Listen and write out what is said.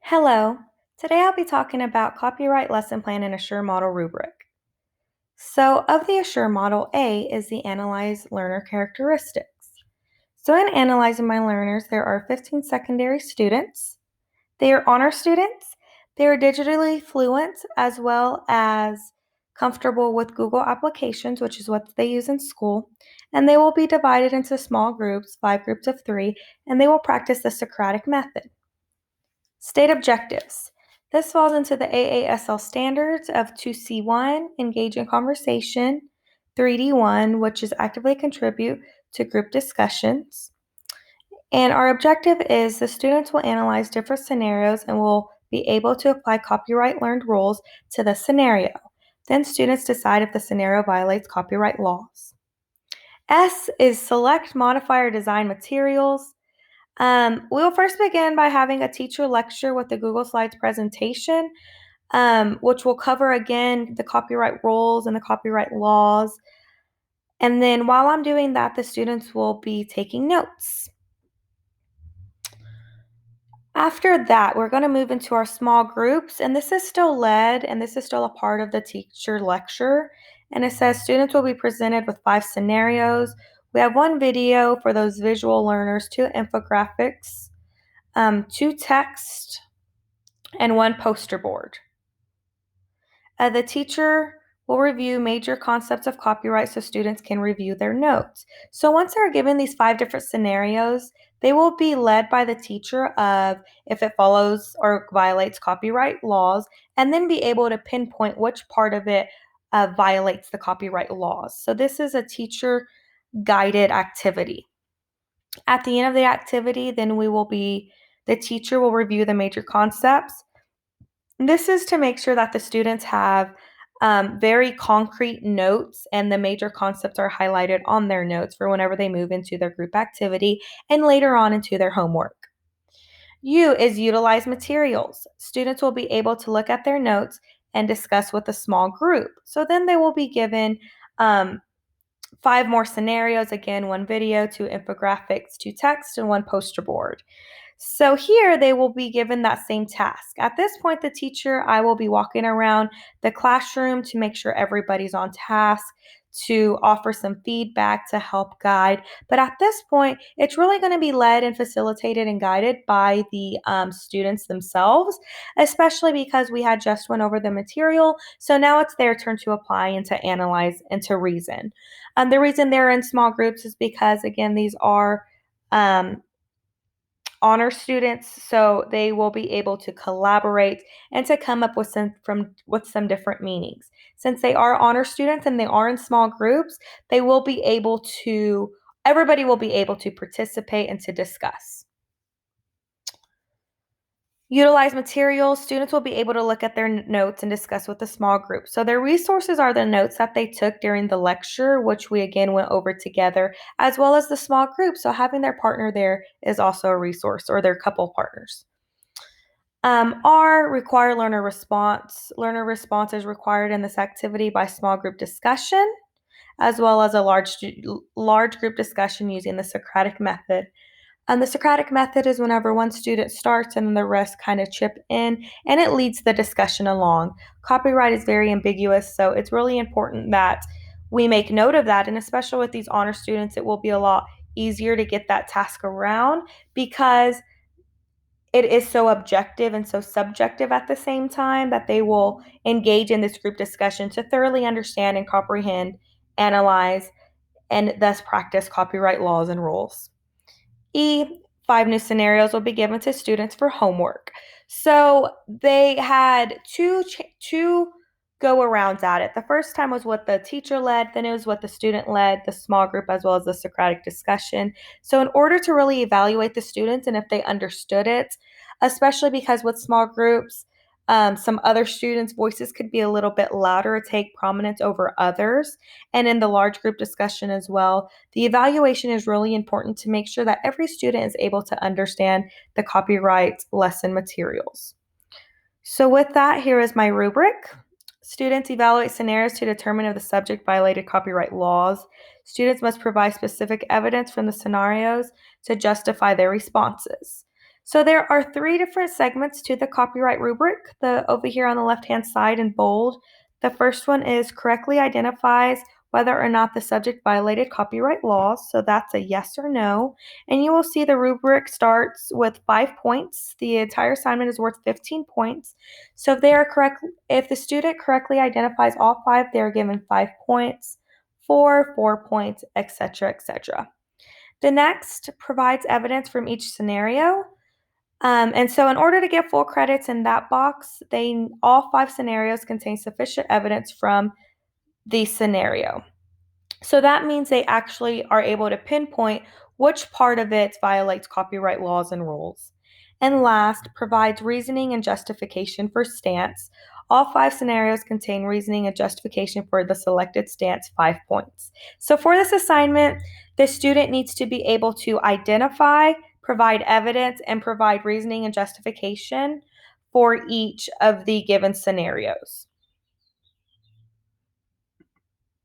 Hello. Today I'll be talking about copyright lesson plan and Assure model rubric. So, of the Assure model, A is the analyze learner characteristics. So, in analyzing my learners, there are 15 secondary students. They are honor students. They are digitally fluent as well as comfortable with Google applications, which is what they use in school. And they will be divided into small groups, 5 groups of 3, and they will practice the Socratic method. State objectives. This falls into the AASL standards of 2C1, engage in conversation, 3D1, which is actively contribute to group discussions. And our objective is the students will analyze different scenarios and will be able to apply copyright learned rules to the scenario. Then students decide if the scenario violates copyright laws. S is select, modify, or design materials. We will first begin by having a teacher lecture with the Google Slides presentation, which will cover again the copyright rules and the copyright laws. And then while I'm doing that, the students will be taking notes. After that, we're going to move into our small groups, and this is still led, and this is still a part of the teacher lecture. And it says students will be presented with 5 scenarios. We have 1 video for those visual learners, 2 infographics, 2 text, and 1 poster board. The teacher will review major concepts of copyright so students can review their notes. So once they're given these 5 different scenarios, they will be led by the teacher of if it follows or violates copyright laws, and then be able to pinpoint which part of it violates the copyright laws. So this is a teacher guided activity. At the end of the activity, then the teacher will review the major concepts. This is to make sure that the students have very concrete notes and the major concepts are highlighted on their notes for whenever they move into their group activity and later on into their homework. U is utilize materials. Students will be able to look at their notes and discuss with a small group. So then they will be given 5 more scenarios, again, 1 video, 2 infographics, 2 text, and 1 poster board. So here they will be given that same task. At this point, the teacher, I will be walking around the classroom to make sure everybody's on task, to offer some feedback to help guide. But at this point, it's really going to be led and facilitated and guided by the students themselves, especially because we had just went over the material. So now it's their turn to apply and to analyze and to reason. The reason they're in small groups is because, again, these are honor students, so they will be able to collaborate and to come up with some different meanings. Since they are honor students and they are in small groups, everybody will be able to participate and to discuss. Utilize materials. Students will be able to look at their notes and discuss with a small group. So their resources are the notes that they took during the lecture, which we again went over together, as well as the small group. So having their partner there is also a resource, or their couple partners. R, require learner response. Learner response is required in this activity by small group discussion, as well as a large group discussion using the Socratic method. The Socratic method is whenever one student starts and then the rest kind of chip in, and it leads the discussion along. Copyright is very ambiguous, so it's really important that we make note of that, and especially with these honor students, it will be a lot easier to get that task around because it is so objective and so subjective at the same time that they will engage in this group discussion to thoroughly understand and comprehend, analyze, and thus practice copyright laws and rules. E, 5 new scenarios will be given to students for homework. So they had two go-arounds at it. The first time was what the teacher led, then it was what the student led, the small group, as well as the Socratic discussion. So in order to really evaluate the students and if they understood it, especially because with small groups, some other students' voices could be a little bit louder or take prominence over others. And in the large group discussion as well, the evaluation is really important to make sure that every student is able to understand the copyright lesson materials. So with that, here is my rubric. Students evaluate scenarios to determine if the subject violated copyright laws. Students must provide specific evidence from the scenarios to justify their responses. So there are three different segments to the copyright rubric. Over here on the left-hand side in bold, the first one is correctly identifies whether or not the subject violated copyright laws. So that's a yes or no. And you will see the rubric starts with 5 points. The entire assignment is worth 15 points. So if the student correctly identifies all five, they're given 5 points, 4 points, etc., etc. The next provides evidence from each scenario. And so in order to get full credits in that box, all five scenarios contain sufficient evidence from the scenario. So that means they actually are able to pinpoint which part of it violates copyright laws and rules. And last, provides reasoning and justification for stance. All five scenarios contain reasoning and justification for the selected stance, 5 points. So for this assignment, the student needs to be able to identify, provide evidence, and provide reasoning and justification for each of the given scenarios.